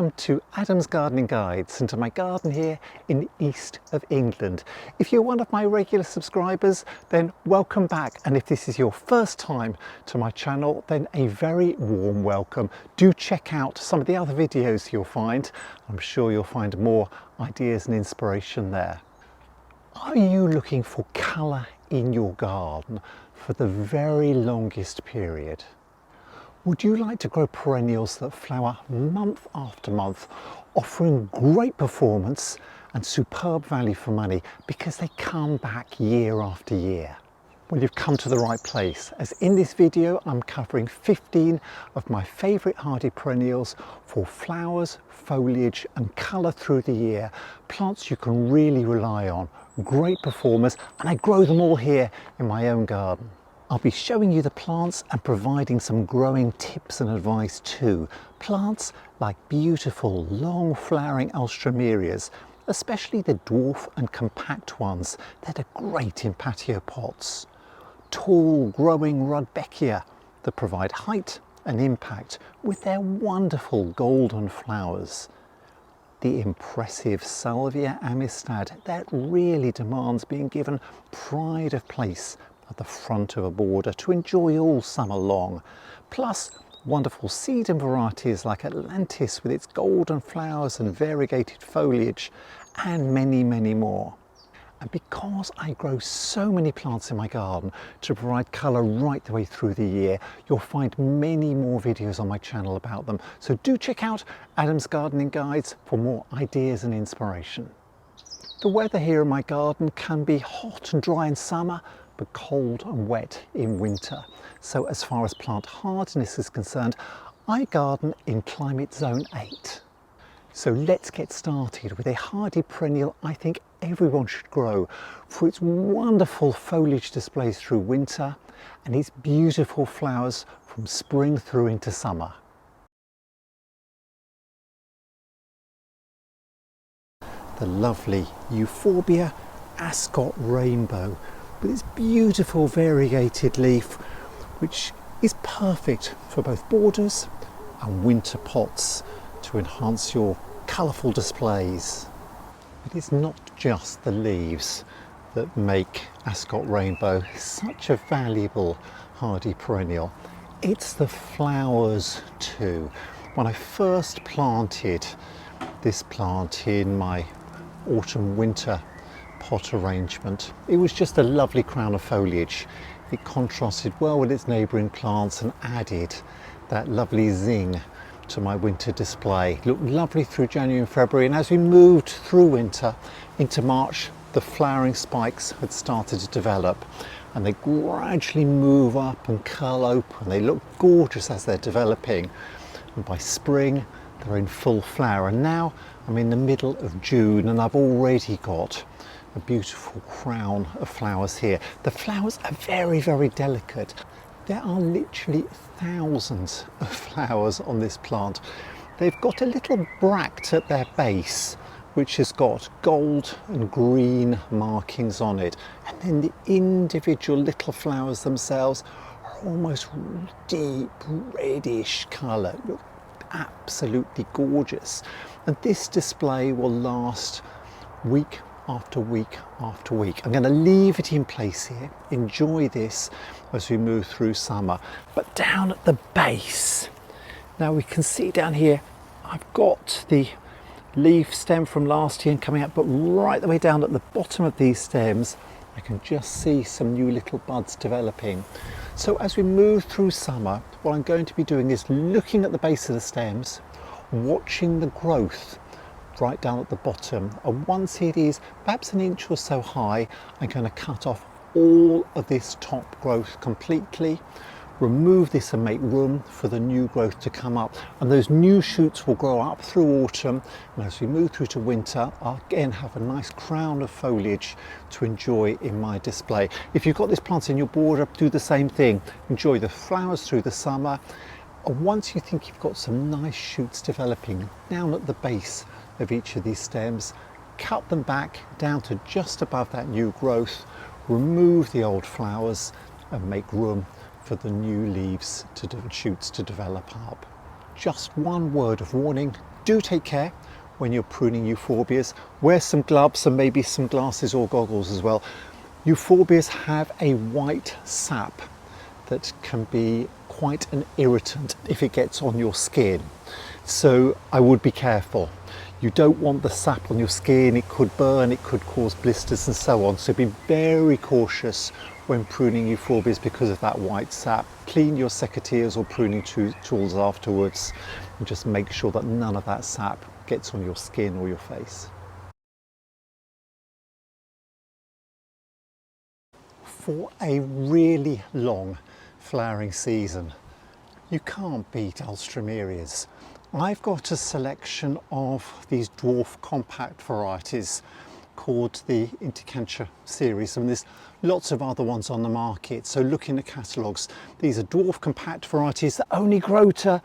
Welcome to Adam's Gardening Guides and to my garden here in the east of England. If you're one of my regular subscribers, then welcome back, and if this is your first time to my channel, then a very warm welcome. Do check out some of the other videos you'll find. I'm sure you'll find more ideas and inspiration there. Are you looking for colour in your garden for the very longest period? Would you like to grow perennials that flower month after month, offering great performance and superb value for money because they come back year after year? Well, you've come to the right place, as in this video I'm covering 15 of my favourite hardy perennials for flowers, foliage and colour through the year. Plants you can really rely on, great performers, and I grow them all here in my own garden. I'll be showing you the plants and providing some growing tips and advice too. Plants like beautiful long flowering Alstroemerias, especially the dwarf and compact ones that are great in patio pots. Tall growing Rudbeckia that provide height and impact with their wonderful golden flowers. The impressive Salvia Amistad that really demands being given pride of place at the front of a border to enjoy all summer long, plus wonderful sedum varieties like Helianthus with its golden flowers and variegated foliage, and many more. And because I grow so many plants in my garden to provide colour right the way through the year, you'll find many more videos on my channel about them, so do check out Adam's Gardening Guides for more ideas and inspiration. The weather here in my garden can be hot and dry in summer, but cold and wet in winter. So as far as plant hardness is concerned, I garden in climate zone 8. So let's get started with a hardy perennial I think everyone should grow for its wonderful foliage displays through winter and its beautiful flowers from spring through into summer. The lovely Euphorbia Ascot rainbow with its beautiful variegated leaf, which is perfect for both borders and winter pots to enhance your colourful displays. It is not just the leaves that make Ascot rainbow such a valuable hardy perennial, it's the flowers too. When I first planted this plant in my autumn-winter pot arrangement, it was just a lovely crown of foliage. It contrasted well with its neighbouring plants and added that lovely zing to my winter display. It looked lovely through January and February, and as we moved through winter into March, the flowering spikes had started to develop and they gradually move up and curl open. They look gorgeous as they're developing, and by spring they're in full flower. And now I'm in the middle of June and I've already got a beautiful crown of flowers here. The flowers are very delicate. There are literally thousands of flowers on this plant. They've got a little bract at their base which has got gold and green markings on it, and then the individual little flowers themselves are almost deep reddish colour. Look absolutely gorgeous, and this display will last week after week after week. I'm going to leave it in place here, enjoy this as we move through summer. But down at the base, now we can see down here, I've got the leaf stem from last year coming up, but right the way down at the bottom of these stems I can just see some new little buds developing. So as we move through summer, what I'm going to be doing is looking at the base of the stems, watching the growth right down at the bottom, and once it is perhaps an inch or so high, I'm going to cut off all of this top growth completely, remove this and make room for the new growth to come up, and those new shoots will grow up through autumn, and as we move through to winter I'll again have a nice crown of foliage to enjoy in my display. If you've got this plant in your border, do the same thing. Enjoy the flowers through the summer, and once you think you've got some nice shoots developing down at the base of each of these stems, cut them back down to just above that new growth, remove the old flowers and make room for the new leaves shoots to develop up. Just one word of warning, do take care when you're pruning euphorbias. Wear some gloves and maybe some glasses or goggles as well. Euphorbias have a white sap that can be quite an irritant if it gets on your skin. So I would be careful. You don't want the sap on your skin. It could burn, it could cause blisters and so on. So be very cautious when pruning euphorbias because of that white sap. Clean your secateurs or pruning tools afterwards and just make sure that none of that sap gets on your skin or your face. For a really long flowering season, you can't beat Alstroemerias. I've got a selection of these dwarf compact varieties called the Houttuynia series, and there's lots of other ones on the market. So look in the catalogues. These are dwarf compact varieties that only grow to,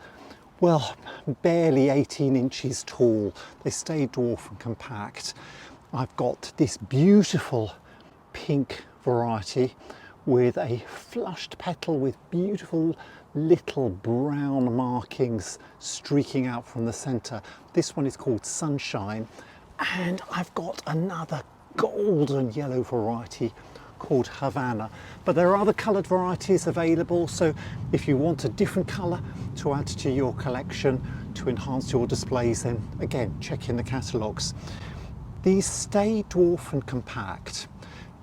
well, barely 18 inches tall. They stay dwarf and compact. I've got this beautiful pink variety with a flushed petal with beautiful little brown markings streaking out from the centre. This one is called Sunshine, and I've got another golden yellow variety called Havana. But there are other coloured varieties available, so if you want a different colour to add to your collection to enhance your displays, then again check in the catalogues. These stay dwarf and compact,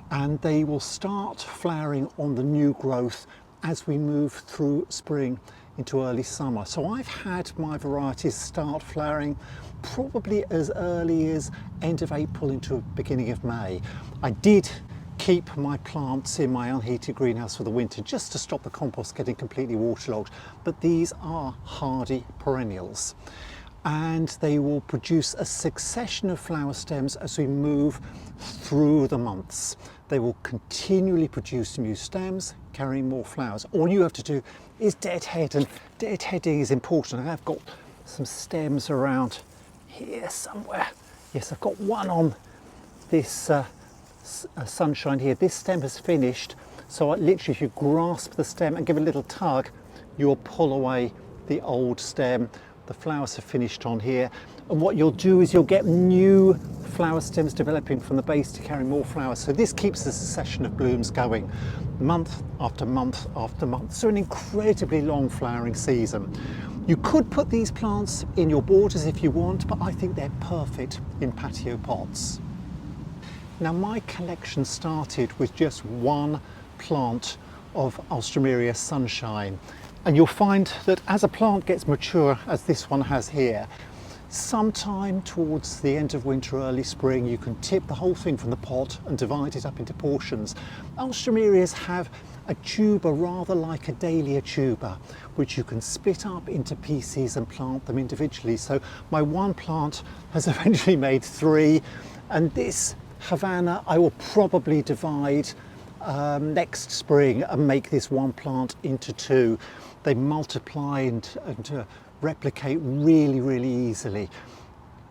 and they will start flowering on the new growth as we move through spring into early summer. So I've had my varieties start flowering probably as early as end of April into beginning of May. I did keep my plants in my unheated greenhouse for the winter just to stop the compost getting completely waterlogged, but these are hardy perennials and they will produce a succession of flower stems as we move through the months. They will continually produce new stems, carrying more flowers. All you have to do is deadhead, and deadheading is important. I've got some stems around here somewhere. Yes, I've got one on this Sunshine here. This stem has finished, so literally if you grasp the stem and give it a little tug, you'll pull away the old stem. The flowers have finished on here, and what you'll do is you'll get new flower stems developing from the base to carry more flowers. So this keeps the succession of blooms going month after month after month. So an incredibly long flowering season. You could put these plants in your borders if you want, but I think they're perfect in patio pots. Now my collection started with just one plant of Alstroemeria Sunshine, and you'll find that as a plant gets mature, as this one has here, sometime towards the end of winter, early spring, you can tip the whole thing from the pot and divide it up into portions. Alstroemerias have a tuber rather like a dahlia tuber, which you can split up into pieces and plant them individually. So my one plant has eventually made three, and this Havana I will probably divide next spring and make this one plant into two. They multiply and replicate really, really easily.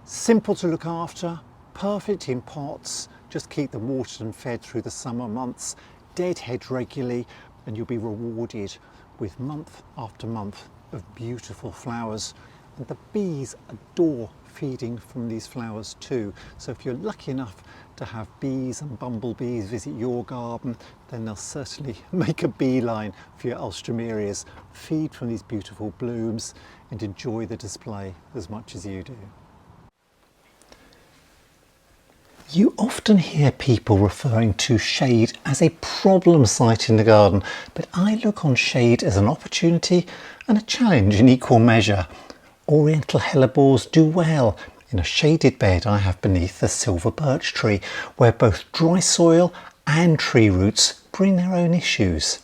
Simple to look after, perfect in pots, just keep them watered and fed through the summer months, deadhead regularly, and you'll be rewarded with month after month of beautiful flowers. And the bees adore feeding from these flowers too. So if you're lucky enough to have bees and bumblebees visit your garden, then they'll certainly make a beeline for your Alstroemerias. Feed from these beautiful blooms and enjoy the display as much as you do. You often hear people referring to shade as a problem site in the garden, but I look on shade as an opportunity and a challenge in equal measure. Oriental hellebores do well in a shaded bed I have beneath the silver birch tree, where both dry soil and tree roots bring their own issues.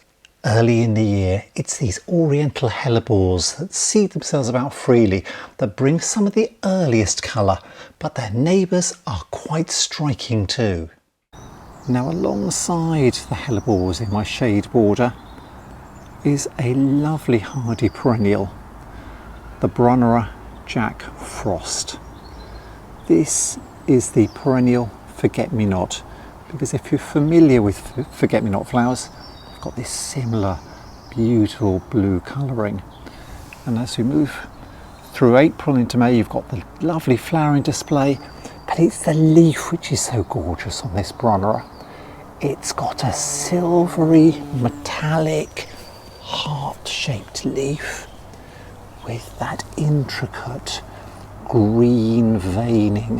Early in the year, it's these Oriental hellebores that seed themselves about freely that bring some of the earliest colour, but their neighbours are quite striking too. Now alongside the hellebores in my shade border is a lovely hardy perennial, the Brunnera Jack Frost. This is the perennial forget-me-not, because if you're familiar with forget-me-not flowers, they've got this similar beautiful blue colouring. And as we move through April into May you've got the lovely flowering display, but it's the leaf which is so gorgeous on this Brunnera. It's got a silvery, metallic, heart-shaped leaf with that intricate green veining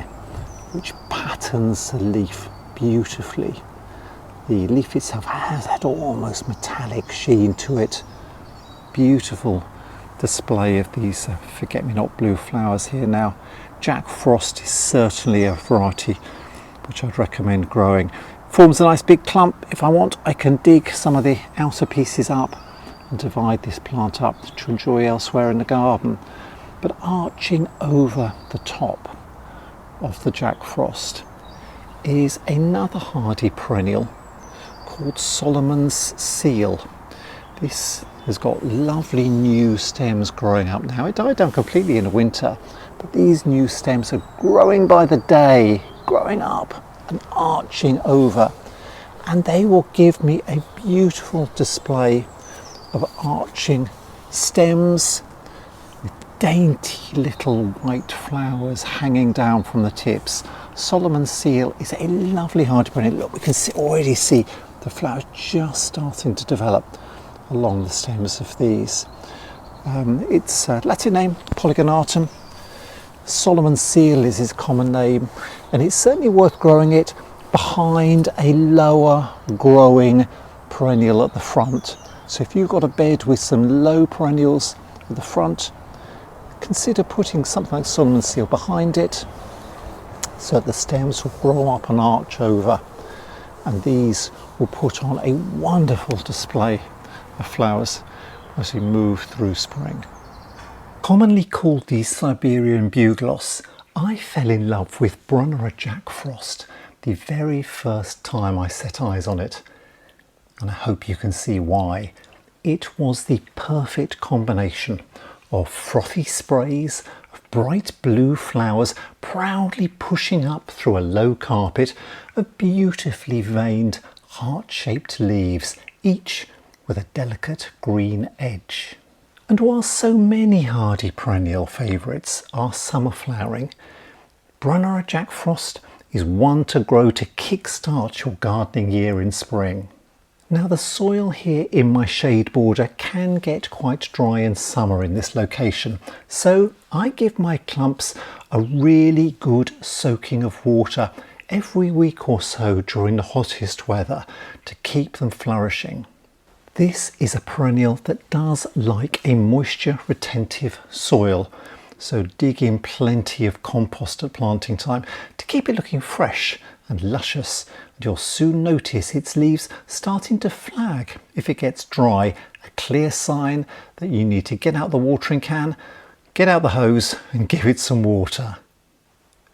which patterns the leaf beautifully. The leaf itself has that almost metallic sheen to it. Beautiful display of these forget-me-not blue flowers here now. Jack Frost is certainly a variety which I'd recommend growing. Forms a nice big clump. If I want, I can dig some of the outer pieces up and divide this plant up to enjoy elsewhere in the garden. But arching over the top of the Jack Frost is another hardy perennial called Solomon's Seal. This has got lovely new stems growing up now. It died down completely in the winter, but these new stems are growing by the day, growing up and arching over, and they will give me a beautiful display of arching stems with dainty little white flowers hanging down from the tips. Solomon's Seal is a lovely hardy perennial. Look, we can already see the flowers just starting to develop along the stems of these. Its Latin name, Polygonatum. Solomon's Seal is its common name, and it's certainly worth growing it behind a lower growing perennial at the front. So if you've got a bed with some low perennials at the front, consider putting something like Solomon's Seal behind it so that the stems will grow up and arch over, and these will put on a wonderful display of flowers as we move through spring. Commonly called the Siberian bugloss, I fell in love with Brunnera Jack Frost the very first time I set eyes on it, and I hope you can see why. It was the perfect combination of frothy sprays of bright blue flowers proudly pushing up through a low carpet of beautifully veined heart-shaped leaves, each with a delicate green edge. And while so many hardy perennial favourites are summer flowering, Brunnera Jack Frost is one to grow to kick-start your gardening year in spring. Now the soil here in my shade border can get quite dry in summer in this location, so I give my clumps a really good soaking of water every week or so during the hottest weather to keep them flourishing. This is a perennial that does like a moisture retentive soil, so dig in plenty of compost at planting time to keep it looking fresh and luscious, and you'll soon notice its leaves starting to flag if it gets dry, a clear sign that you need to get out the watering can, get out the hose and give it some water.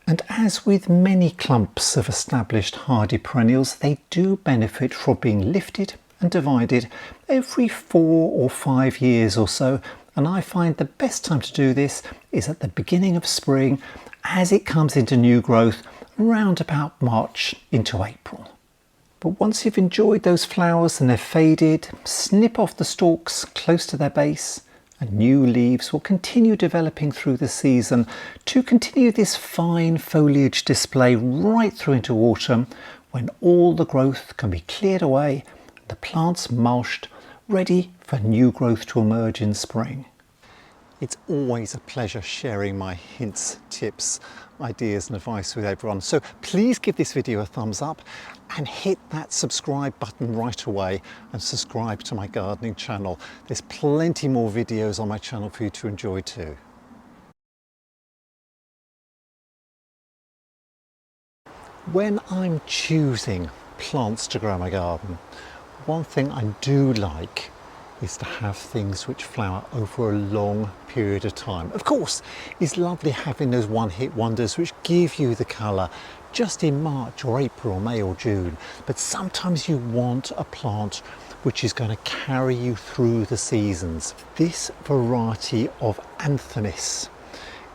And as with many clumps of established hardy perennials, they do benefit from being lifted and divided every 4 or 5 years or so, and I find the best time to do this is at the beginning of spring as it comes into new growth around about March into April. But once you've enjoyed those flowers and they're faded, snip off the stalks close to their base, and new leaves will continue developing through the season to continue this fine foliage display right through into autumn, when all the growth can be cleared away, the plants mulched, ready for new growth to emerge in spring. It's always a pleasure sharing my hints, tips, ideas and advice with everyone. So please give this video a thumbs up and hit that subscribe button right away and subscribe to my gardening channel. There's plenty more videos on my channel for you to enjoy too. When I'm choosing plants to grow in my garden, one thing I do like is to have things which flower over a long period of time. Of course, it's lovely having those one-hit wonders which give you the colour just in March or April or May or June, but sometimes you want a plant which is going to carry you through the seasons. This variety of Anthemis,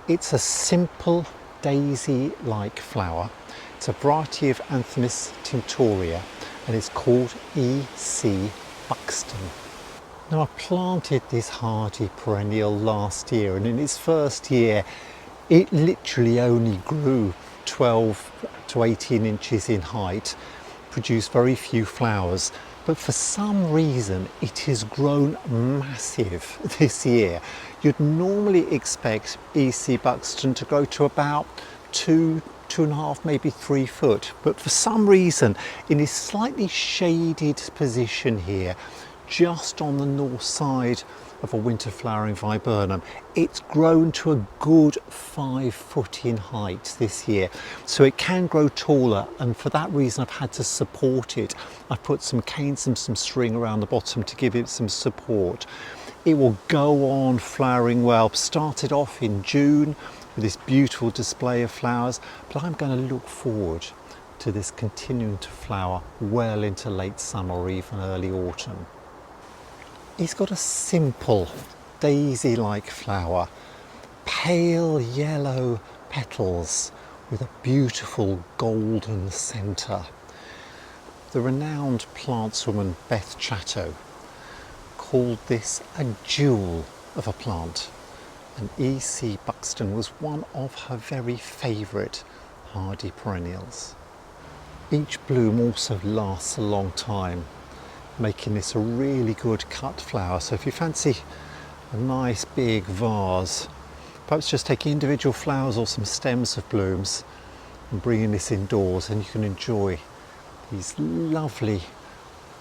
it's a simple daisy-like flower. It's a variety of Anthemis tinctoria and it's called E.C.Buxton. Now, I planted this hardy perennial last year, and in its first year it literally only grew 12 to 18 inches in height, produced very few flowers, but for some reason it has grown massive this year. You'd normally expect E.C.Buxton to grow to about 2.5, maybe 3 foot, but for some reason in this slightly shaded position here, just on the north side of a winter flowering viburnum, it's grown to a good 5 foot in height this year, so it can grow taller, and for that reason I've had to support it. I've put some canes and some string around the bottom to give it some support. It will go on flowering well. Started off in June with this beautiful display of flowers, but I'm going to look forward to this continuing to flower well into late summer or even early autumn. It's got a simple daisy-like flower, pale yellow petals with a beautiful golden centre. The renowned plantswoman Beth Chatto called this a jewel of a plant, and E.C.Buxton was one of her very favourite hardy perennials. Each bloom also lasts a long time, making this a really good cut flower. So if you fancy a nice big vase, perhaps just take individual flowers or some stems of blooms and bringing this indoors, and you can enjoy these lovely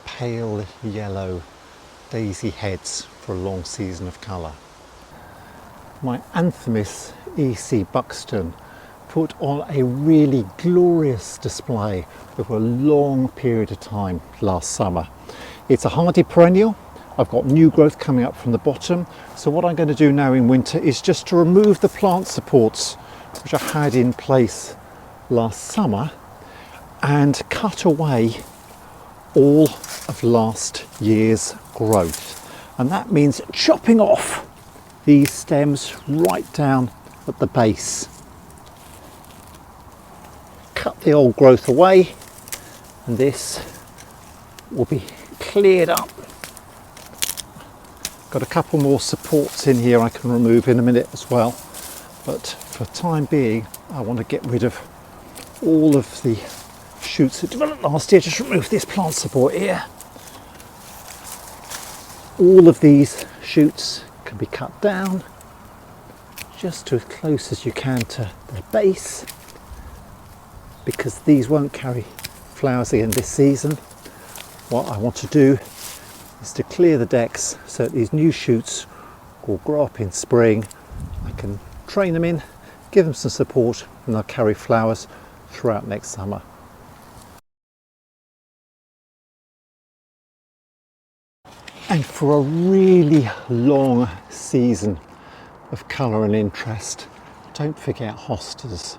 pale yellow daisy heads for a long season of colour. My Anthemis E.C.Buxton put on a really glorious display over a long period of time last summer. It's a hardy perennial. I've got new growth coming up from the bottom, so what I'm going to do now in winter is just to remove the plant supports which I had in place last summer and cut away all of last year's growth, and that means chopping off these stems right down at the base. Cut the old growth away, and this will be cleared up. Got a couple more supports in here I can remove in a minute as well, but for the time being I want to get rid of all of the shoots that developed last year. Just remove this plant support here. All of these shoots can be cut down just to as close as you can to the base, because these won't carry flowers again this season. What I want to do is to clear the decks so that these new shoots will grow up in spring. I can train them in, give them some support, and they'll carry flowers throughout next summer. And for a really long season of colour and interest, don't forget hostas.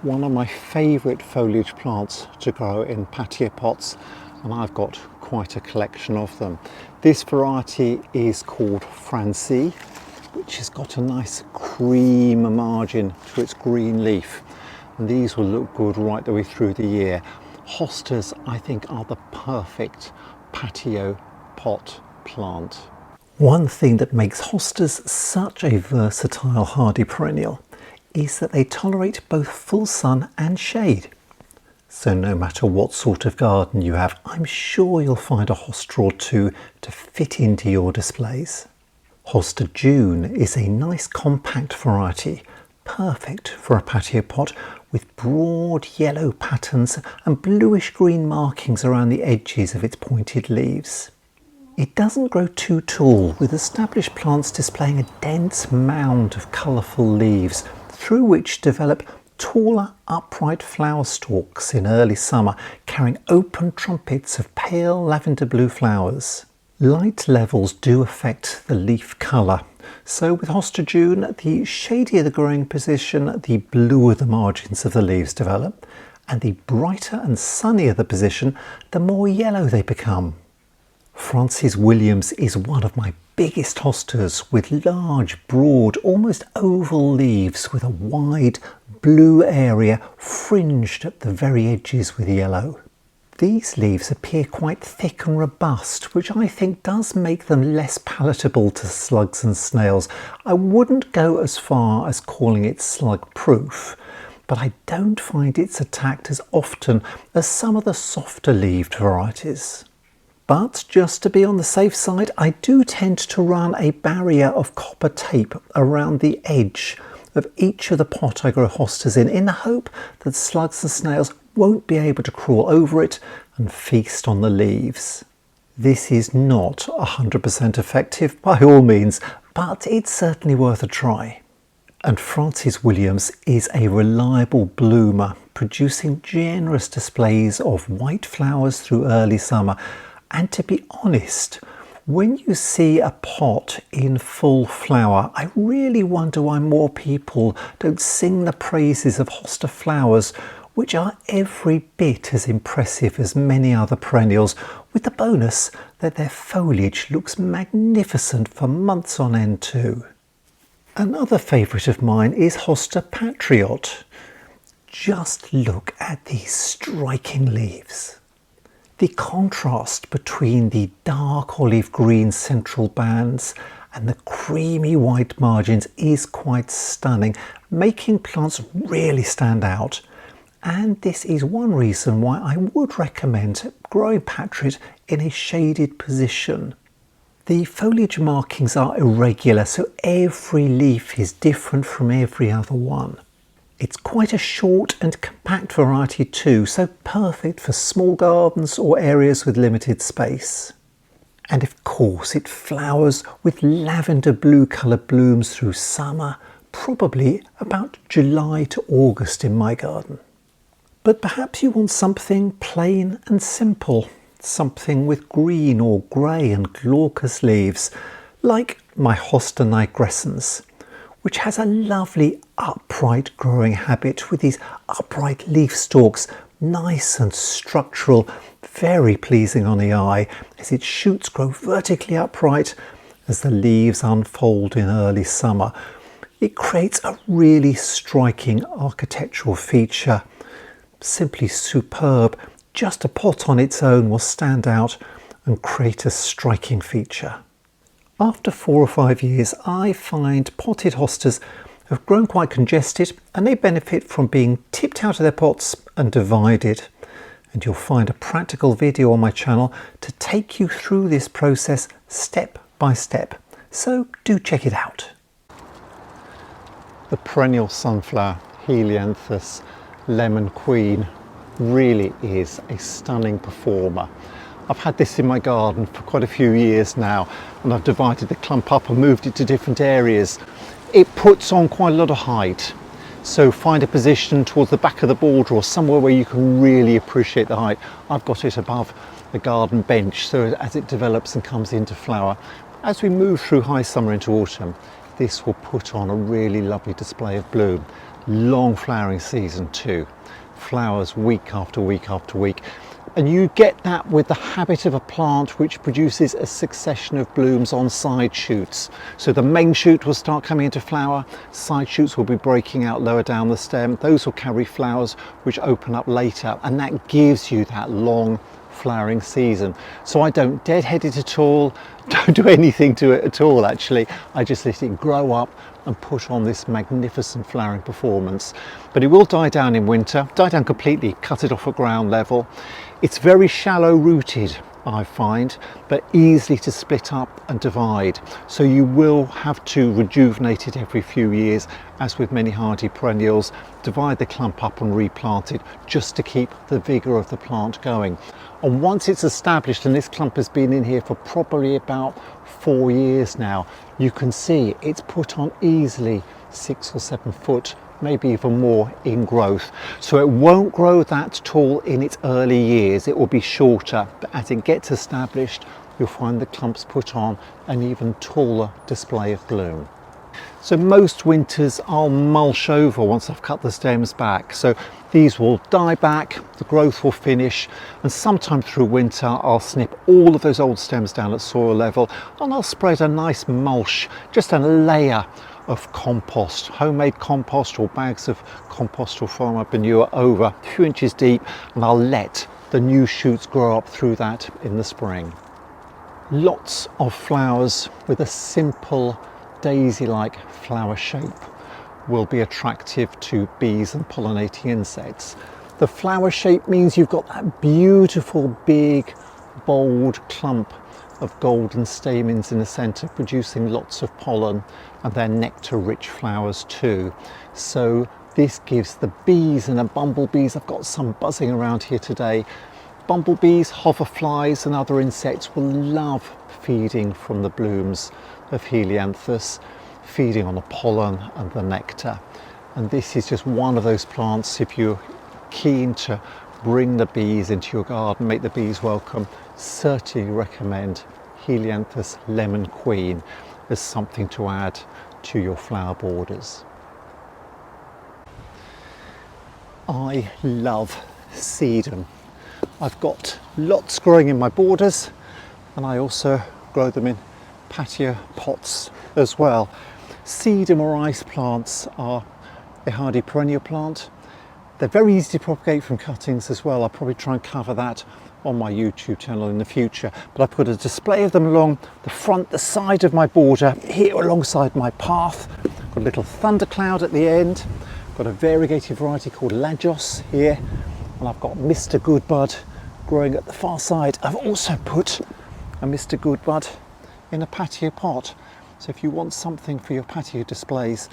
One of my favourite foliage plants to grow in patio pots, and I've got quite a collection of them. This variety is called Francie, which has got a nice cream margin to its green leaf, and these will look good right the way through the year. Hostas, I think, are the perfect patio pot plant. One thing that makes hostas such a versatile hardy perennial is that they tolerate both full sun and shade. So no matter what sort of garden you have, I'm sure you'll find a hosta or two to fit into your displays. Hosta June is a nice compact variety, perfect for a patio pot, with broad yellow patterns and bluish green markings around the edges of its pointed leaves. It doesn't grow too tall, with established plants displaying a dense mound of colourful leaves, through which develop taller upright flower stalks in early summer, carrying open trumpets of pale lavender blue flowers. Light levels do affect the leaf colour, so with Hosta June, the shadier the growing position, the bluer the margins of the leaves develop, and the brighter and sunnier the position, the more yellow they become. Francis Williams is one of my biggest hostas, with large, broad, almost oval leaves with a wide blue area fringed at the very edges with yellow. These leaves appear quite thick and robust, which I think does make them less palatable to slugs and snails. I wouldn't go as far as calling it slug-proof, but I don't find it's attacked as often as some of the softer leaved varieties. But just to be on the safe side, I do tend to run a barrier of copper tape around the edge of each of the pot I grow hostas in the hope that slugs and snails won't be able to crawl over it and feast on the leaves. This is not 100% effective by all means, but it's certainly worth a try. And Francis Williams is a reliable bloomer, producing generous displays of white flowers through early summer. And to be honest, when you see a pot in full flower, I really wonder why more people don't sing the praises of hosta flowers, which are every bit as impressive as many other perennials, with the bonus that their foliage looks magnificent for months on end too. Another favourite of mine is Hosta Patriot. Just look at these striking leaves. The contrast between the dark olive green central bands and the creamy white margins is quite stunning, making plants really stand out. And this is one reason why I would recommend growing Patriot in a shaded position. The foliage markings are irregular, so every leaf is different from every other one. It's quite a short and compact variety too, so perfect for small gardens or areas with limited space. And of course it flowers with lavender blue coloured blooms through summer, probably about July to August in my garden. But perhaps you want something plain and simple, something with green or grey and glaucous leaves, like my Hosta nigrescens, which has a lovely upright growing habit with these upright leaf stalks, nice and structural, very pleasing on the eye as its shoots grow vertically upright as the leaves unfold in early summer. It creates a really striking architectural feature, simply superb. Just a pot on its own will stand out and create a striking feature. After 4 or 5 years, I find potted hostas have grown quite congested and they benefit from being tipped out of their pots and divided. And you'll find a practical video on my channel to take you through this process step by step. So do check it out. The perennial sunflower, Helianthus Lemon Queen, really is a stunning performer. I've had this in my garden for quite a few years now, and I've divided the clump up and moved it to different areas. It puts on quite a lot of height, so find a position towards the back of the border or somewhere where you can really appreciate the height. I've got it above the garden bench, so as it develops and comes into flower. As we move through high summer into autumn, this will put on a really lovely display of bloom. Long flowering season too. Flowers week after week after week. And you get that with the habit of a plant which produces a succession of blooms on side shoots. So the main shoot will start coming into flower, side shoots will be breaking out lower down the stem, those will carry flowers which open up later, and that gives you that long flowering season. So I don't deadhead it at all, don't do anything to it at all actually. I just let it grow up and put on this magnificent flowering performance. But it will die down in winter, die down completely, cut it off at ground level. It's very shallow rooted, I find, but easily to split up and divide. So you will have to rejuvenate it every few years, as with many hardy perennials, divide the clump up and replant it just to keep the vigour of the plant going. And once it's established, and this clump has been in here for probably about 4 years now, you can see it's put on easily 6 or 7 foot, maybe even more in growth. So it won't grow that tall in its early years, it will be shorter, but as it gets established, you'll find the clumps put on an even taller display of bloom. So most winters I'll mulch over once I've cut the stems back. So these will die back, the growth will finish, and sometime through winter I'll snip all of those old stems down at soil level and I'll spread a nice mulch, just a layer of compost, homemade compost or bags of compost or farmer manure over a few inches deep, and I'll let the new shoots grow up through that in the spring. Lots of flowers with a simple daisy-like flower shape will be attractive to bees and pollinating insects. The flower shape means you've got that beautiful big bold clump of golden stamens in the centre producing lots of pollen, and they're nectar rich flowers too. So this gives the bees and the bumblebees, I've got some buzzing around here today, bumblebees, hoverflies and other insects will love feeding from the blooms of Helianthus, feeding on the pollen and the nectar. And this is just one of those plants, if you're keen to bring the bees into your garden, make the bees welcome, certainly recommend Helianthus Lemon Queen as something to add to your flower borders. I love sedum. I've got lots growing in my borders, and I also grow them in patio pots as well. Sedum or ice plants are a hardy perennial plant. They're very easy to propagate from cuttings as well. I'll probably try and cover that on my YouTube channel in the future, but I put a display of them along the front, the side of my border, here alongside my path. Got a little thundercloud at the end. Got a variegated variety called Lajos here, and I've got Mr. Goodbud growing at the far side. I've also put a Mr. Goodbud in a patio pot. So if you want something for your patio displays,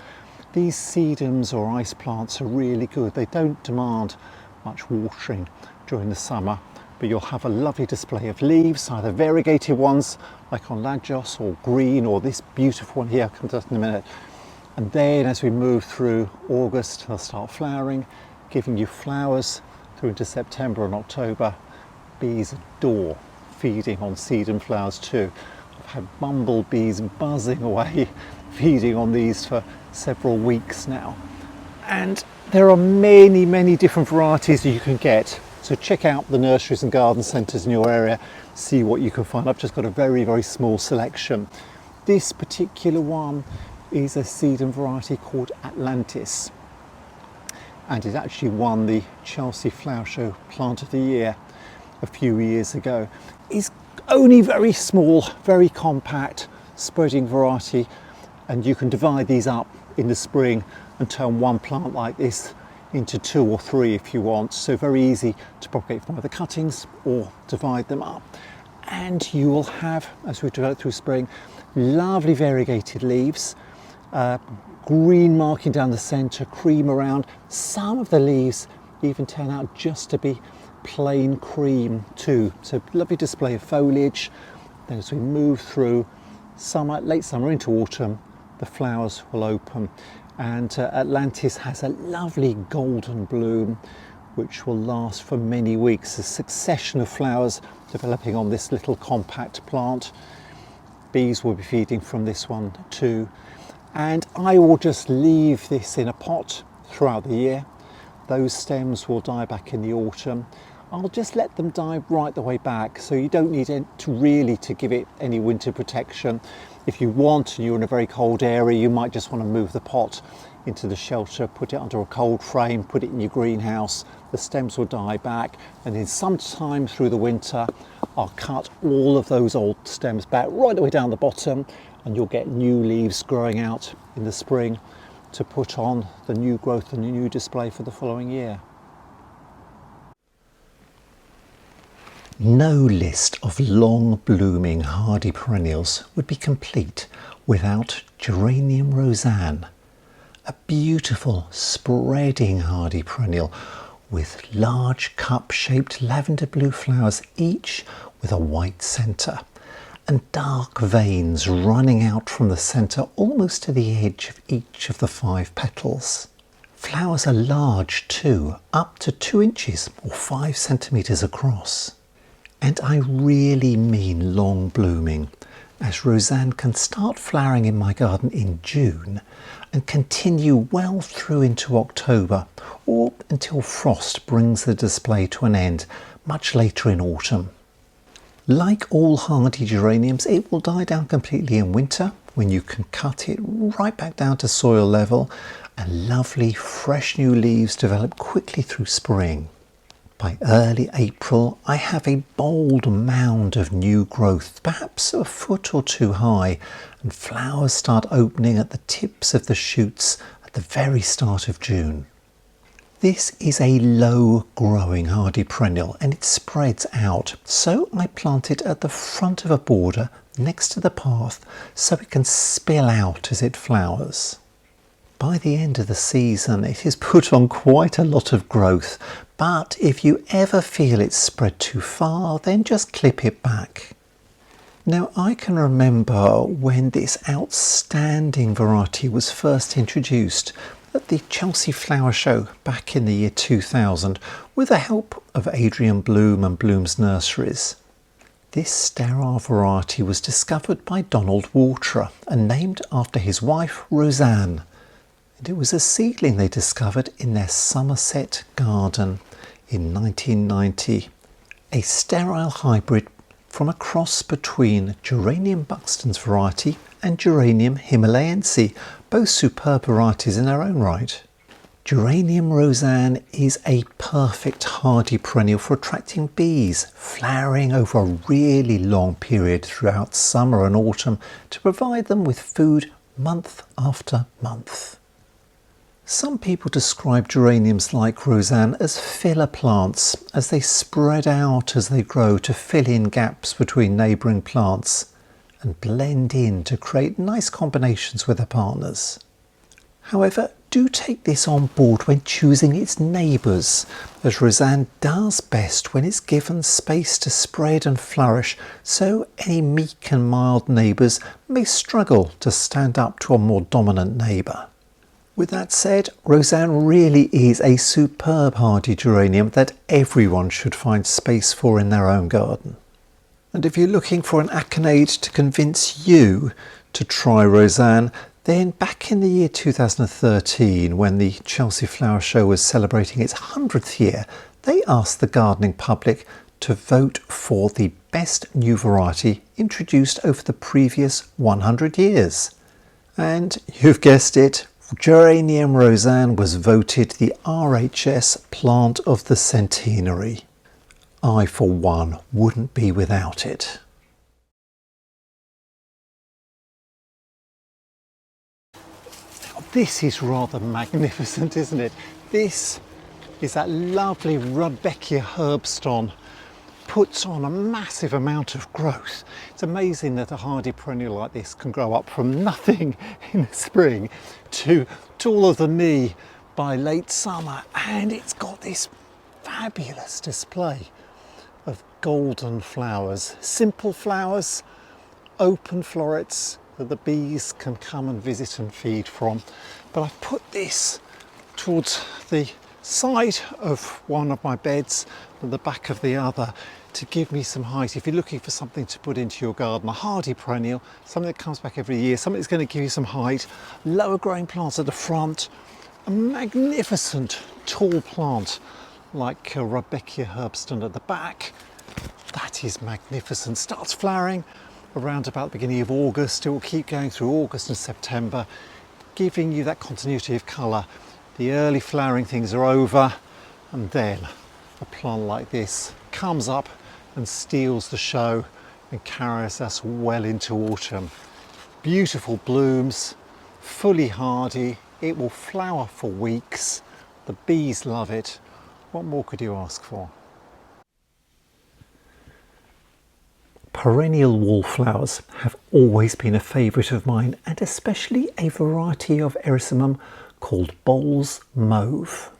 these sedums or ice plants are really good. They don't demand much watering during the summer, but you'll have a lovely display of leaves, either variegated ones like on Lajos or green, or this beautiful one here, I'll come to that in a minute. And then as we move through August, they'll start flowering, giving you flowers through into September and October. Bees adore feeding on sedum flowers too. I've had bumblebees buzzing away feeding on these for several weeks now. And there are many, many different varieties that you can get. So check out the nurseries and garden centres in your area, see what you can find. I've just got a very, very small selection. This particular one is a sedum variety called Atlantis, and it actually won the Chelsea Flower Show Plant of the Year a few years ago. It's only very small, very compact, spreading variety, and you can divide these up in the spring and turn one plant like this into 2 or 3 if you want. So very easy to propagate from either cuttings or divide them up. And you will have, as we develop through spring, lovely variegated leaves, green marking down the centre, cream around. Some of the leaves even turn out just to be plain cream too. So lovely display of foliage. Then as we move through summer, late summer into autumn, the flowers will open. And Atlantis has a lovely golden bloom which will last for many weeks. A succession of flowers developing on this little compact plant. Bees will be feeding from this one too. And I will just leave this in a pot throughout the year. Those stems will die back in the autumn. I'll just let them die right the way back, so you don't need to give it any winter protection. If you want and you're in a very cold area, you might just want to move the pot into the shelter, put it under a cold frame, put it in your greenhouse. The stems will die back, and in some time through the winter I'll cut all of those old stems back right the way down the bottom, and you'll get new leaves growing out in the spring to put on the new growth and the new display for the following year. No list of long blooming hardy perennials would be complete without Geranium Rozanne, a beautiful spreading hardy perennial with large cup-shaped lavender blue flowers, each with a white centre, and dark veins running out from the centre almost to the edge of each of the 5 petals. Flowers are large too, up to 2 inches or 5 centimetres across. And I really mean long blooming, as Rozanne can start flowering in my garden in June and continue well through into October, or until frost brings the display to an end much later in autumn. Like all hardy geraniums, it will die down completely in winter when you can cut it right back down to soil level, and lovely fresh new leaves develop quickly through spring. By early April, I have a bold mound of new growth, perhaps a foot or two high, and flowers start opening at the tips of the shoots at the very start of June. This is a low-growing hardy perennial and it spreads out, so I plant it at the front of a border next to the path so it can spill out as it flowers. By the end of the season it has put on quite a lot of growth, but if you ever feel it's spread too far, then just clip it back. Now, I can remember when this outstanding variety was first introduced at the Chelsea Flower Show back in the year 2000 with the help of Adrian Bloom and Bloom's Nurseries. This sterile variety was discovered by Donald Waterer and named after his wife Rozanne, and it was a seedling they discovered in their Somerset garden in 1990, a sterile hybrid from a cross between Geranium Buxton's variety and Geranium Himalayense, both superb varieties in their own right. Geranium Rozanne is a perfect hardy perennial for attracting bees, flowering over a really long period throughout summer and autumn to provide them with food month after month. Some people describe geraniums like Rozanne as filler plants, as they spread out as they grow to fill in gaps between neighbouring plants and blend in to create nice combinations with their partners. However, do take this on board when choosing its neighbours, as Rozanne does best when it's given space to spread and flourish, so any meek and mild neighbours may struggle to stand up to a more dominant neighbour. With that said, Rozanne really is a superb hardy geranium that everyone should find space for in their own garden. And if you're looking for an accolade to convince you to try Rozanne, then back in the year 2013, when the Chelsea Flower Show was celebrating its 100th year, they asked the gardening public to vote for the best new variety introduced over the previous 100 years. And you've guessed it, Geranium Rozanne was voted the RHS Plant of the Centenary. I, for one, wouldn't be without it. Now, this is rather magnificent, isn't it? This is that lovely Rudbeckia Herbstsonne, puts on a massive amount of growth. It's amazing that a hardy perennial like this can grow up from nothing in the spring to taller than me by late summer, and it's got this fabulous display of golden flowers, simple flowers, open florets that the bees can come and visit and feed from. But I've put this towards the side of one of my beds and the back of the other to give me some height. If you're looking for something to put into your garden, a hardy perennial, something that comes back every year, something that's going to give you some height, lower growing plants at the front, a magnificent tall plant like Rudbeckia Herbstsonne at the back, that is magnificent. Starts flowering around about the beginning of August. It will keep going through August and September, giving you that continuity of colour. The early flowering things are over, and then a plant like this comes up and steals the show and carries us well into autumn. Beautiful blooms, fully hardy, it will flower for weeks, the bees love it. What more could you ask for? Perennial wallflowers have always been a favourite of mine, and especially a variety of Erysimum called Bowles Mauve.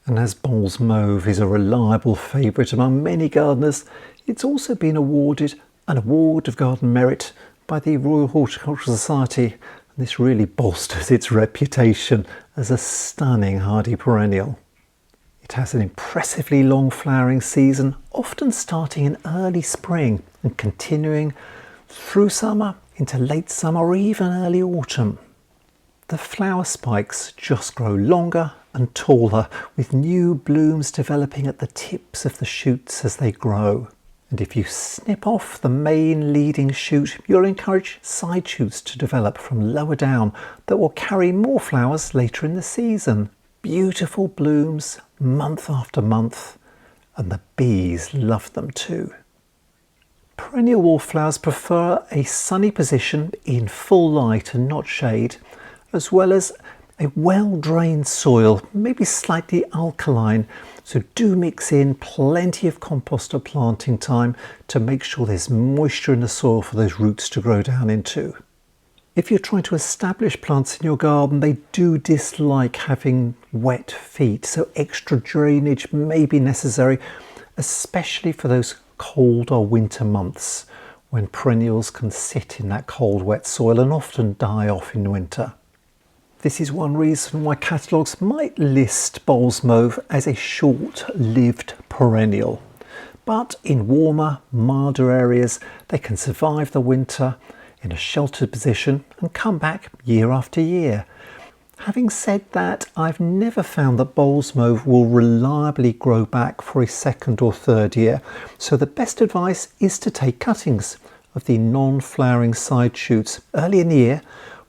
And as Bowles Mauve is a reliable favourite among many gardeners, it's also been awarded an Award of Garden Merit by the Royal Horticultural Society, and this really bolsters its reputation as a stunning hardy perennial. It has an impressively long flowering season, often starting in early spring and continuing through summer into late summer or even early autumn. The flower spikes just grow longer and taller, with new blooms developing at the tips of the shoots as they grow. And if you snip off the main leading shoot, you'll encourage side shoots to develop from lower down that will carry more flowers later in the season. Beautiful blooms month after month, and the bees love them too. Perennial wallflowers prefer a sunny position in full light and not shade, as well as a well-drained soil, maybe slightly alkaline, so do mix in plenty of compost at planting time to make sure there's moisture in the soil for those roots to grow down into. If you're trying to establish plants in your garden, they do dislike having wet feet, so extra drainage may be necessary, especially for those cold or winter months when perennials can sit in that cold wet soil and often die off in winter. This is one reason why catalogues might list Bowles Mauve as a short-lived perennial, but in warmer, milder areas they can survive the winter in a sheltered position and come back year after year. Having said that, I've never found that Bowles Mauve will reliably grow back for a second or third year, so the best advice is to take cuttings of the non-flowering side shoots early in the year,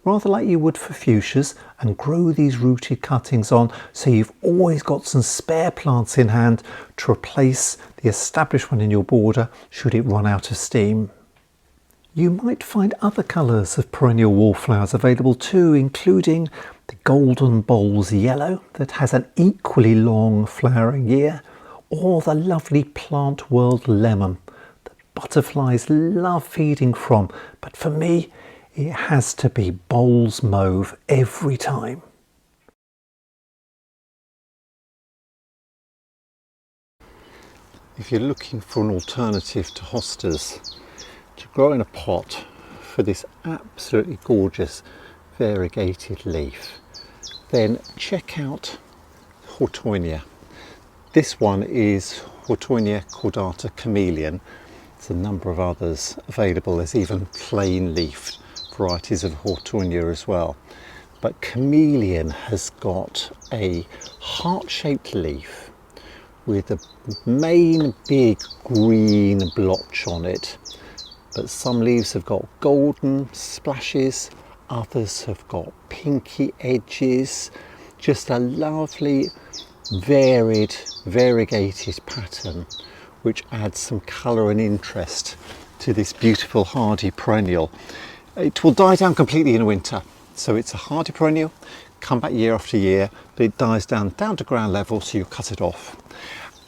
rather like you would for fuchsias, and grow these rooted cuttings on so you've always got some spare plants in hand to replace the established one in your border should it run out of steam. You might find other colours of perennial wallflowers available too, including the golden Bowles yellow that has an equally long flowering year, or the lovely Plant World lemon that butterflies love feeding from, but for me it has to be Bowles Mauve every time. If you're looking for an alternative to hostas to grow in a pot for this absolutely gorgeous variegated leaf, then check out Houttuynia. This one is Houttuynia Chameleon. There's a number of others available. There's even plain leaf varieties of Houttuynia as well. But Chameleon has got a heart-shaped leaf with a main big green blotch on it. But some leaves have got golden splashes, others have got pinky edges, just a lovely varied variegated pattern which adds some colour and interest to this beautiful hardy perennial. It will die down completely in winter, so it's a hardy perennial, come back year after year, but it dies down to ground level, so you cut it off.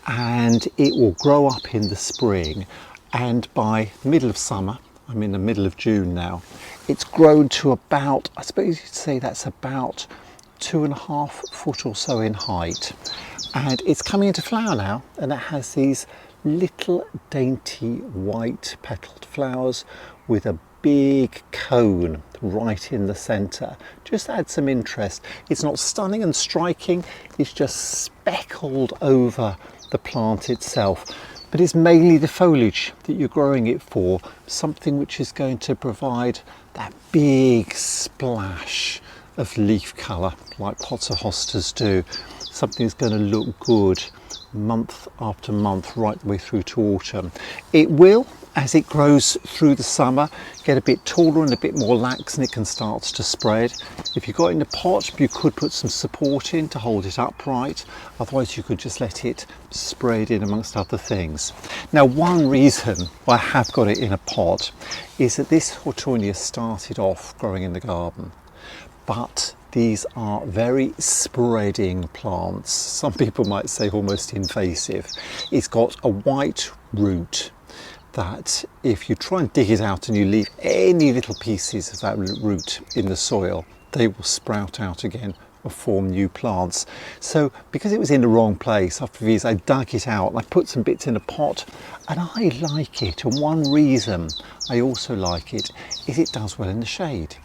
And it will grow up in the spring, and by the middle of summer, I'm in the middle of June now, it's grown to about, I suppose you could say that's about 2.5 foot or so in height. And it's coming into flower now, and it has these little dainty white petalled flowers with a big cone right in the centre. Just add some interest. It's not stunning and striking, it's just speckled over the plant itself. But it's mainly the foliage that you're growing it for, something which is going to provide that big splash of leaf colour like pots of hostas do. Something that's going to look good month after month right the way through to autumn. It will, as it grows through the summer, get a bit taller and a bit more lax, and it can start to spread. If you've got it in a pot, you could put some support in to hold it upright. Otherwise you could just let it spread in amongst other things. Now, one reason why I have got it in a pot is that this Houttuynia started off growing in the garden, but these are very spreading plants. Some people might say almost invasive. It's got a white root that if you try and dig it out and you leave any little pieces of that root in the soil, they will sprout out again or form new plants. So because it was in the wrong place, after these I dug it out and I put some bits in a pot, and I like it. And one reason I also like it is it does well in the shade.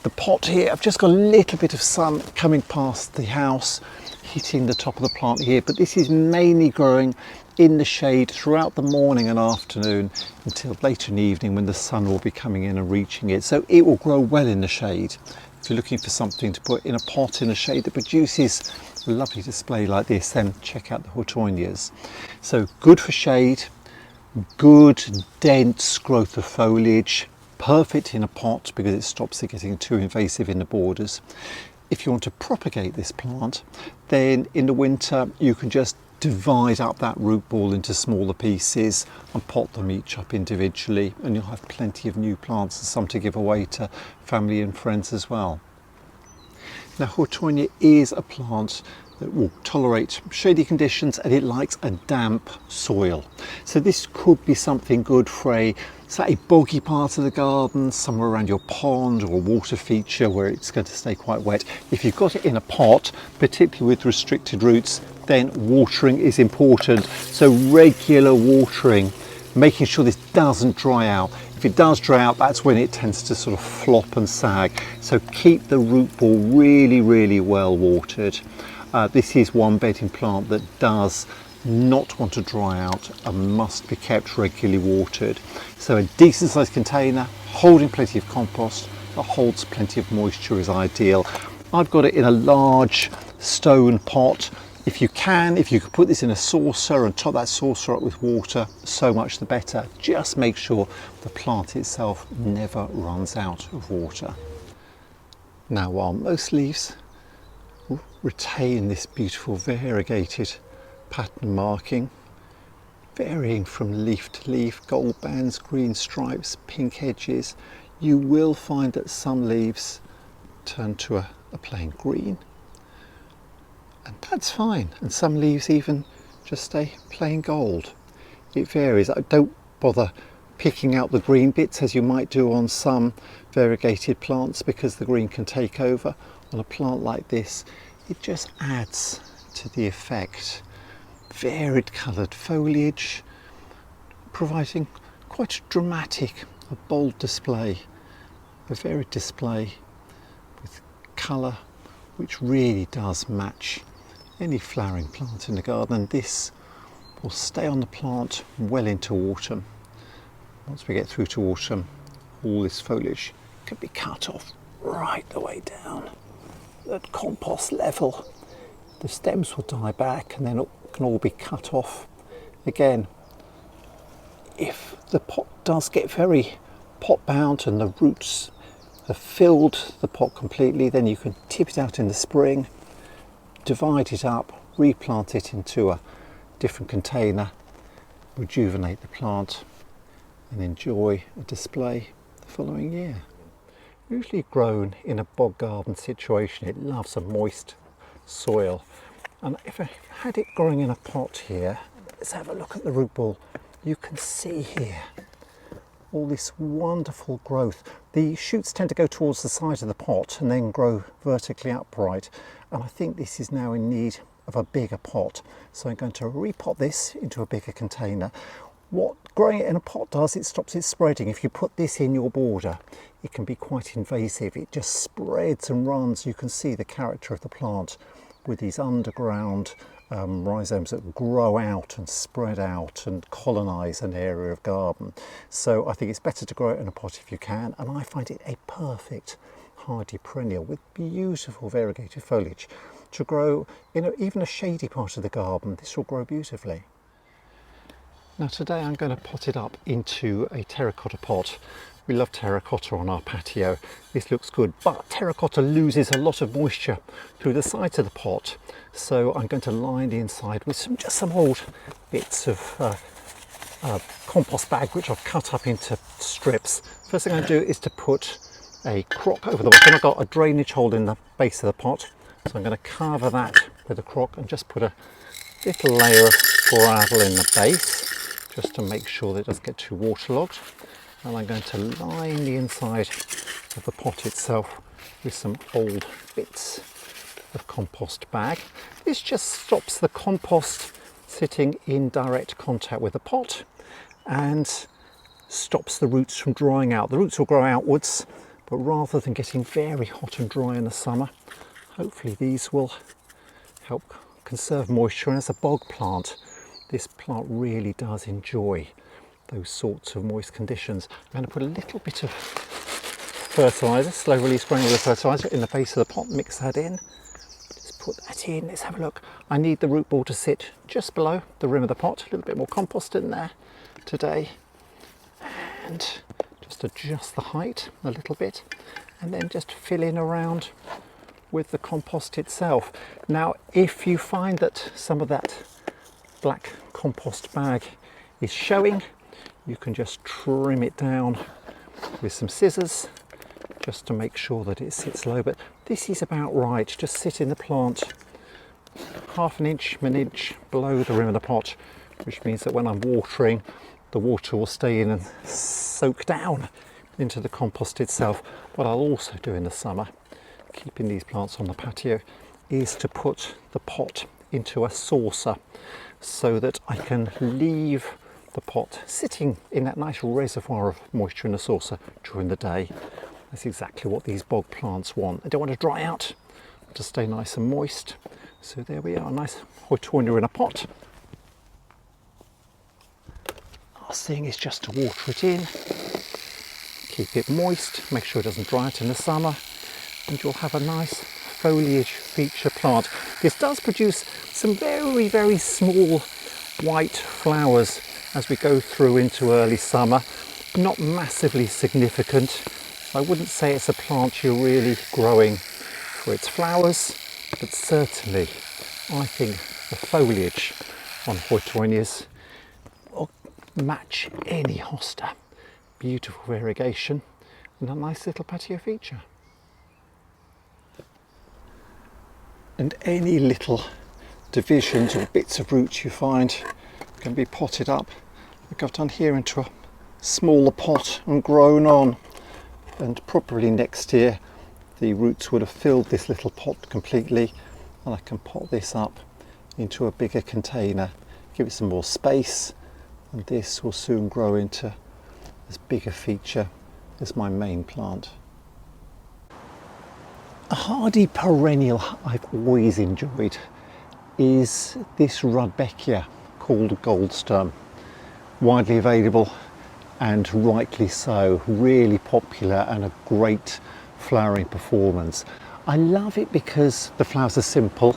The pot here, I've just got a little bit of sun coming past the house, hitting the top of the plant here, but this is mainly growing in the shade throughout the morning and afternoon until later in the evening when the sun will be coming in and reaching it. So it will grow well in the shade. If you're looking for something to put in a pot in the shade that produces a lovely display like this, then check out the Houttuynias. So good for shade, good dense growth of foliage, perfect in a pot because it stops it getting too invasive in the borders. If you want to propagate this plant, then in the winter you can just divide up that root ball into smaller pieces and pot them each up individually, and you'll have plenty of new plants and some to give away to family and friends as well. Now, Houttuynia is a plant that will tolerate shady conditions, and it likes a damp soil. So this could be something good for a boggy part of the garden, somewhere around your pond or a water feature where it's going to stay quite wet. If you've got it in a pot, particularly with restricted roots, then watering is important. So regular watering, making sure this doesn't dry out. If it does dry out, that's when it tends to sort of flop and sag. So keep the root ball really, really well watered. This is one bedding plant that does not want to dry out and must be kept regularly watered. So a decent sized container holding plenty of compost that holds plenty of moisture is ideal. I've got it in a large stone pot. If you could put this in a saucer and top that saucer up with water, so much the better. Just make sure the plant itself never runs out of water. Now, while most leaves retain this beautiful variegated pattern marking, varying from leaf to leaf, gold bands, green stripes, pink edges, you will find that some leaves turn to a plain green, and that's fine, and some leaves even just stay plain gold. It varies. Don't bother picking out the green bits as you might do on some variegated plants, because the green can take over. On a plant like this, it just adds to the effect. Varied coloured foliage, providing quite a dramatic, a bold display, a varied display with colour which really does match any flowering plant in the garden, and this will stay on the plant well into autumn. Once we get through to autumn, all this foliage can be cut off right the way down at compost level. The stems will die back and then it can all be cut off again. If the pot does get very pot bound and the roots have filled the pot completely, then you can tip it out in the spring, divide it up, replant it into a different container, rejuvenate the plant and enjoy a display the following year. Usually grown in a bog garden situation, it loves a moist soil, and if I had it growing in a pot here, let's have a look at the root ball. You can see here all this wonderful growth. The shoots tend to go towards the side of the pot and then grow vertically upright, and I think this is now in need of a bigger pot, so I'm going to repot this into a bigger container. What growing it in a pot does, it stops it spreading. If you put this in your border, it can be quite invasive. It just spreads and runs. You can see the character of the plant with these underground rhizomes that grow out and spread out and colonise an area of garden. So I think it's better to grow it in a pot if you can, and I find it a perfect hardy perennial with beautiful variegated foliage. To grow in even a shady part of the garden, this will grow beautifully. Now today I'm going to pot it up into a terracotta pot. We love terracotta on our patio. This looks good, but terracotta loses a lot of moisture through the sides of the pot. So I'm going to line the inside with just some old bits of compost bag, which I've cut up into strips. First thing I'm going to do is to put a crock over the bottom. I've got a drainage hole in the base of the pot, so I'm going to cover that with a crock and just put a little layer of gravel in the base, just to make sure that it doesn't get too waterlogged. And I'm going to line the inside of the pot itself with some old bits of compost bag. This just stops the compost sitting in direct contact with the pot and stops the roots from drying out. The roots will grow outwards, but rather than getting very hot and dry in the summer, hopefully these will help conserve moisture. And as a bog plant, this plant really does enjoy those sorts of moist conditions. I'm going to put a little bit of fertiliser, slow release granular fertiliser, in the base of the pot, mix that in. Just put that in, let's have a look. I need the root ball to sit just below the rim of the pot, a little bit more compost in there today. And just adjust the height a little bit, and then just fill in around with the compost itself. Now, if you find that some of that black compost bag is showing, you can just trim it down with some scissors just to make sure that it sits low. But this is about right, just sit in the plant half an inch below the rim of the pot, which means that when I'm watering, the water will stay in and soak down into the compost itself. What I'll also do in the summer, keeping these plants on the patio, is to put the pot into a saucer so that I can leave the pot sitting in that nice reservoir of moisture in the saucer during the day. That's exactly what these bog plants want. They don't want to dry out, to stay nice and moist. So there we are, nice Houttuynia in a pot. Last thing is just to water it in, keep it moist, make sure it doesn't dry out in the summer, and you'll have a nice foliage feature plant. This does produce some very, very small white flowers as we go through into early summer, not massively significant. I wouldn't say it's a plant you're really growing for its flowers, but certainly I think the foliage on Houttuynias will match any hosta. Beautiful variegation and a nice little patio feature. And any little divisions or bits of roots you find can be potted up, like I've done here, into a smaller pot and grown on. And probably next year the roots would have filled this little pot completely, and I can pot this up into a bigger container, give it some more space, and this will soon grow into as big a feature as my main plant. A hardy perennial I've always enjoyed is this Rudbeckia called Goldsturm. Widely available and rightly so, really popular and a great flowering performance. I love it because the flowers are simple,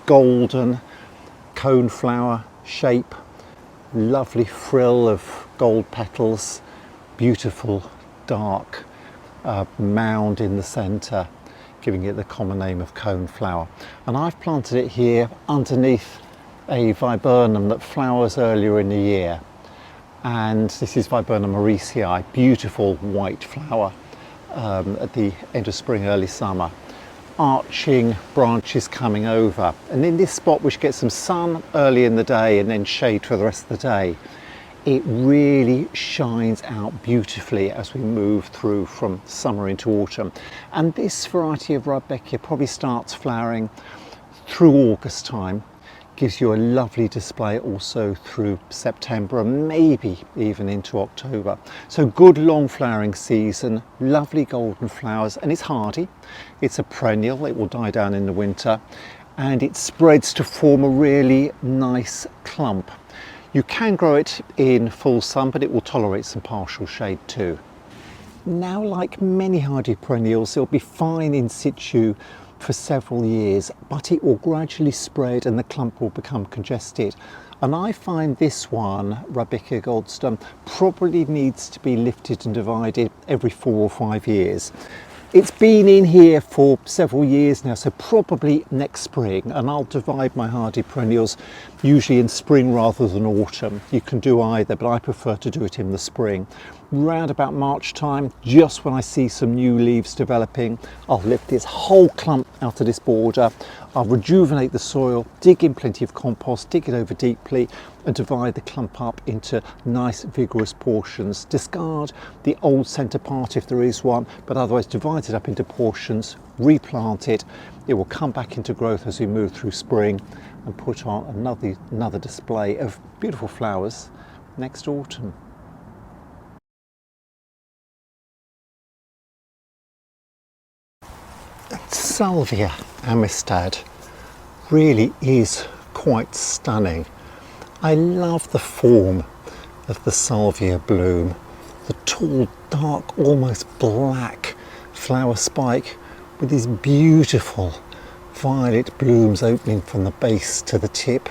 golden, cone flower shape, lovely frill of gold petals, beautiful dark mound in the centre, giving it the common name of cone flower. And I've planted it here underneath a viburnum that flowers earlier in the year. And this is Viburnum Aricii, beautiful white flower at the end of spring, early summer. Arching branches coming over. And in this spot, which gets some sun early in the day and then shade for the rest of the day, it really shines out beautifully as we move through from summer into autumn. And this variety of Rudbeckia probably starts flowering through August time, gives you a lovely display also through September and maybe even into October. So good long flowering season, lovely golden flowers, and it's hardy. It's a perennial, it will die down in the winter, and it spreads to form a really nice clump. You can grow it in full sun, but it will tolerate some partial shade too. Now, like many hardy perennials, it'll be fine in situ for several years, but it will gradually spread and the clump will become congested. And I find this one, Rudbeckia Goldsturm, probably needs to be lifted and divided every 4 or 5 years. It's been in here for several years now, so probably next spring, and I'll divide my hardy perennials usually in spring rather than autumn. You can do either, but I prefer to do it in the spring. Round about March time, just when I see some new leaves developing, I'll lift this whole clump out of this border. I'll rejuvenate the soil, dig in plenty of compost, dig it over deeply, and divide the clump up into nice vigorous portions. Discard the old centre part if there is one, but otherwise divide it up into portions, replant it. It will come back into growth as we move through spring and put on another display of beautiful flowers next autumn. Salvia Amistad really is quite stunning. I love the form of the salvia bloom, the tall, dark, almost black flower spike with these beautiful violet blooms opening from the base to the tip.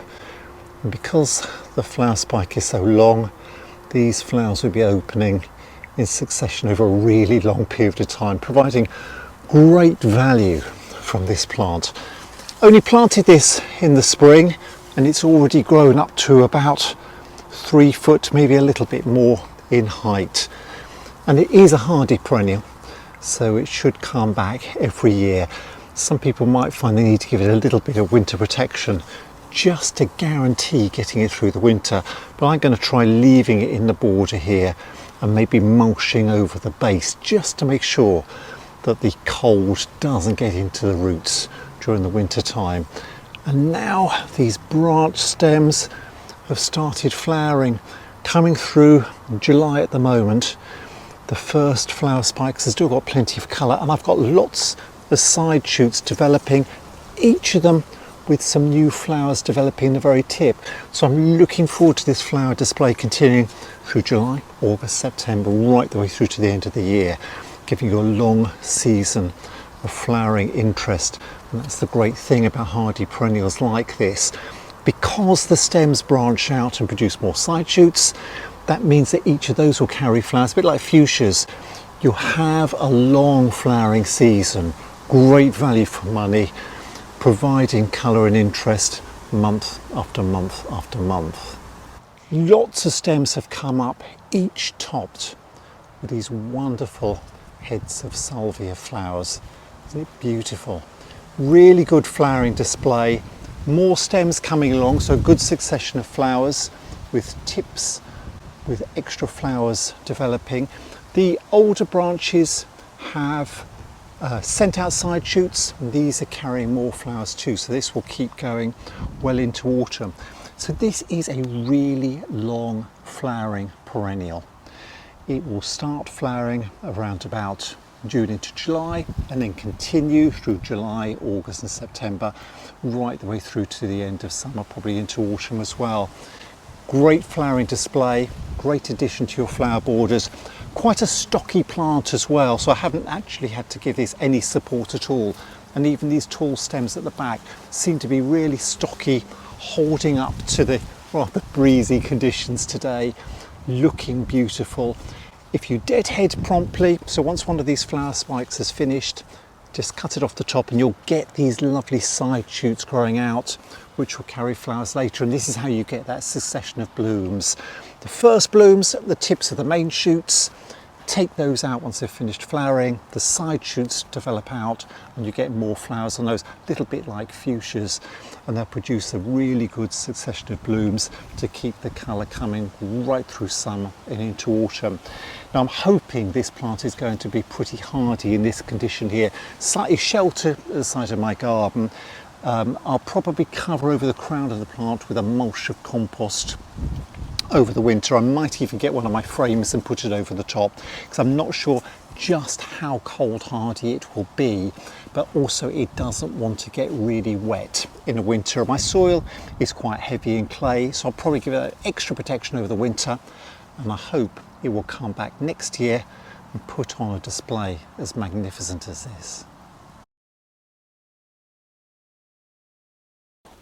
And because the flower spike is so long, these flowers will be opening in succession over a really long period of time, providing great value from this plant. Only planted this in the spring, and it's already grown up to about 3 foot, maybe a little bit more in height. And it is a hardy perennial, so it should come back every year. Some people might find they need to give it a little bit of winter protection just to guarantee getting it through the winter, but I'm going to try leaving it in the border here and maybe mulching over the base just to make sure that the cold doesn't get into the roots during the winter time. And now these branch stems have started flowering, coming through in July at the moment. The first flower spikes have still got plenty of colour, and I've got lots of side shoots developing, each of them with some new flowers developing in the very tip. So I'm looking forward to this flower display continuing through July, August, September, right the way through to the end of the year, giving you a long season of flowering interest. And that's the great thing about hardy perennials like this. Because the stems branch out and produce more side shoots, that means that each of those will carry flowers, a bit like fuchsias. You'll have a long flowering season, great value for money, providing colour and interest month after month after month. Lots of stems have come up, each topped with these wonderful heads of salvia flowers. Isn't it beautiful? Really good flowering display. More stems coming along, so a good succession of flowers with tips with extra flowers developing. The older branches have sent out side shoots, and these are carrying more flowers too, so this will keep going well into autumn. So this is a really long flowering perennial. It will start flowering around about June into July and then continue through July, August and September, right the way through to the end of summer, probably into autumn as well. Great flowering display, great addition to your flower borders. Quite a stocky plant as well, so I haven't actually had to give this any support at all. And even these tall stems at the back seem to be really stocky, holding up to the rather breezy conditions today, looking beautiful. If you deadhead promptly, so once one of these flower spikes is finished, just cut it off the top and you'll get these lovely side shoots growing out, which will carry flowers later. And this is how you get that succession of blooms. The first blooms at the tips of the main shoots. Take those out once they've finished flowering. The side shoots develop out and you get more flowers on those, a little bit like fuchsias, and they'll produce a really good succession of blooms to keep the colour coming right through summer and into autumn. Now I'm hoping this plant is going to be pretty hardy in this condition here, slightly sheltered at the side of my garden. I'll probably cover over the crown of the plant with a mulch of compost over the winter. I might even get one of my frames and put it over the top, because I'm not sure just how cold hardy it will be, but also it doesn't want to get really wet in the winter. My soil is quite heavy in clay, so I'll probably give it extra protection over the winter, and I hope it will come back next year and put on a display as magnificent as this.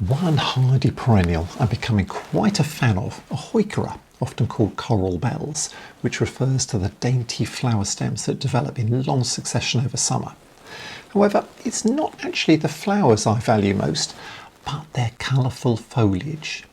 One hardy perennial I'm becoming quite a fan of, a Heuchera, often called coral bells, which refers to the dainty flower stems that develop in long succession over summer. However, it's not actually the flowers I value most, but their colourful foliage.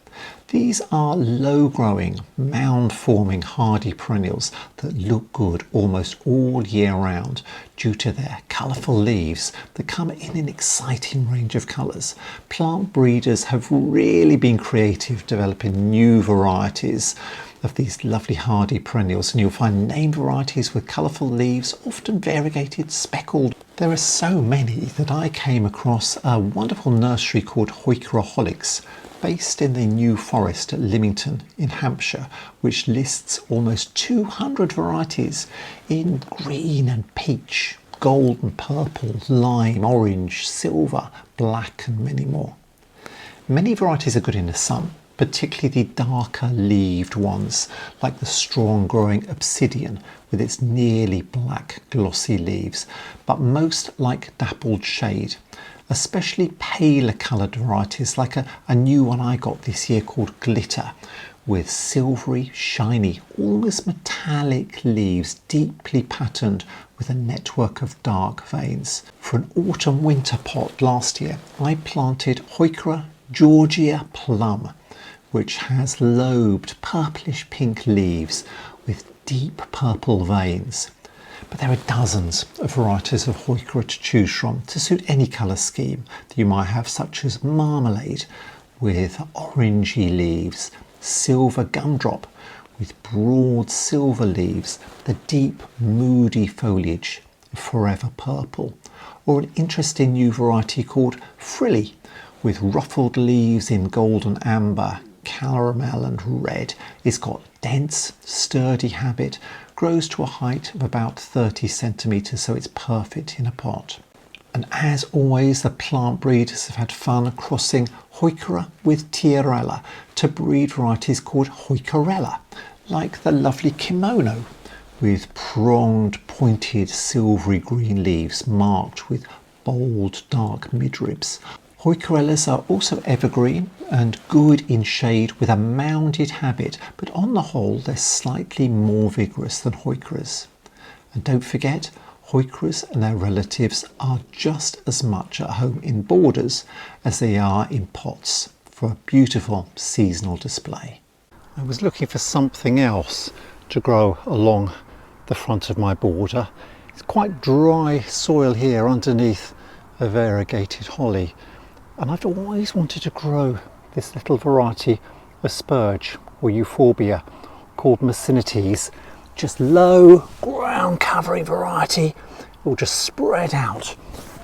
These are low-growing, mound-forming hardy perennials that look good almost all year round due to their colourful leaves that come in an exciting range of colours. Plant breeders have really been creative developing new varieties of these lovely hardy perennials, and you'll find name varieties with colourful leaves, often variegated, speckled. There are so many that I came across a wonderful nursery called Heuchera, based in the New Forest at Lymington in Hampshire, which lists almost 200 varieties in green and peach, gold and purple, lime, orange, silver, black and many more. Many varieties are good in the sun, particularly the darker leaved ones, like the strong growing obsidian with its nearly black glossy leaves, but most like dappled shade. Especially paler coloured varieties, like a new one I got this year called Glitter, with silvery, shiny, almost metallic leaves, deeply patterned with a network of dark veins. For an autumn-winter pot last year, I planted Heuchera Georgia plum, which has lobed purplish pink leaves with deep purple veins. But there are dozens of varieties of Heuchera to choose from to suit any colour scheme that you might have, such as marmalade with orangey leaves, silver gumdrop with broad silver leaves, the deep moody foliage of forever purple, or an interesting new variety called frilly with ruffled leaves in golden amber, caramel and red. It's got dense, sturdy habit, grows to a height of about 30 centimetres, so it's perfect in a pot. And as always, the plant breeders have had fun crossing Heuchera with Tiarella to breed varieties called Heucherella, like the lovely kimono, with pronged, pointed, silvery green leaves marked with bold, dark midribs. Heucherellas are also evergreen and good in shade with a mounded habit, but on the whole they're slightly more vigorous than Heucheras. And don't forget, Heucheras and their relatives are just as much at home in borders as they are in pots for a beautiful seasonal display. I was looking for something else to grow along the front of my border. It's quite dry soil here underneath a variegated holly, and I've always wanted to grow this little variety of spurge or Euphorbia called myrsinites. Just low ground covering variety. It will just spread out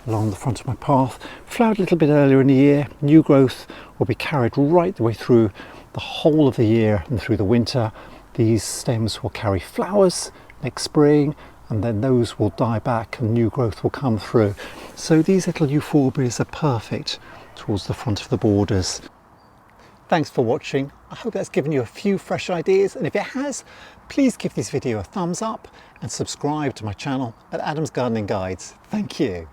along the front of my path. Flowered a little bit earlier in the year. New growth will be carried right the way through the whole of the year and through the winter. These stems will carry flowers next spring, and then those will die back and new growth will come through. So these little Euphorbias are perfect towards the front of the borders. Thanks for watching. I hope that's given you a few fresh ideas, and if it has, please give this video a thumbs up and subscribe to my channel at Adam's Gardening Guides. Thank you.